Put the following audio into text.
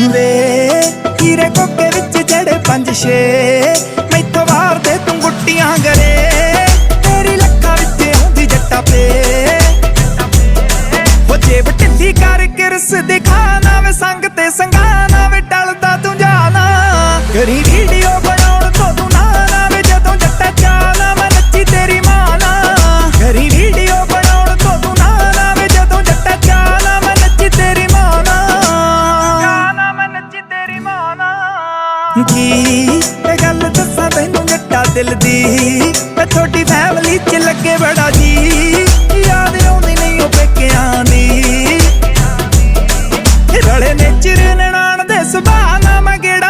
ਵੇ ਹੀਰੇ ਕੋਕੇ ਵਿੱਚ ਜਿਹੜੇ 5-6 ਮੈਥੋਂ ਵਾਰਦੇ ਤੂੰ ਗੁੱਟੀਆਂ ਗਰੇ ਤੇਰੀ ਲੱਖਾਂ ਵਿੱਚ ਆਉਂਦੀ ਜੱਟਾ ਪੇ ਹੋ ਜੇਬ ਢਿੱਲੀ ਕਰ ਕਿਰਸ ਦਿਖਾਣਾ ਵੇ ਸੰਗ ਤੇ ਸੰਗਾਣਾ ਵੇ ਟਲਦਾ ਤੂੰ ਜਾਣਾ ਕਰੀ ਵੀਡੀਓ ਬਣਾਉਣ ਤੋਂ ਤੂੰ ਨਾ ਵੇ ਜਦੋਂ ਜੱਟਾ ਚਾਲਾ ਮੈਂ ਨੱਚੀ ਤੇਰੀ ਮਾਂ ਨਾ ਕਰੀ ਵੀਡੀਓ ਬਣਾਉਣ ਤੋਂ ਤੂੰ ਨਾ ਵੇ ਜਦੋਂ ਜੱਟਾ ਚਾਲਾ ਮੈਂ ਨੱਚੀ ਤੇਰੀ ਮਾਂ ਨਾ ਚਾਲਾ ਮੈਂ ਨੱਚੀ ਤੇਰੀ ਮਾਂ ਨਾ ਕੀ ਇਹ ਗੱਲ ਦੱਸਾਂ ਤੈਨੂੰ ਜੱਟਾ ਦਿਲ ਦੀ ਮੈਂ ਤੁਹਾਡੀ ਫੈਮਿਲੀ 'ਚ ਲੱਗੇ ਬੜਾ ਜੀ ਯਾਦ ਆਉਂਦੀ ਨਹੀਂ ਉਹ ਪੇਕਿਆਂ ਦੀ ਰਲੇ ਨੇ ਚਿਰ ਨਨਾਣ ਦੇ ਸੁਭਾਅ ਨਾ ਮੈਂ ਗੇੜਾ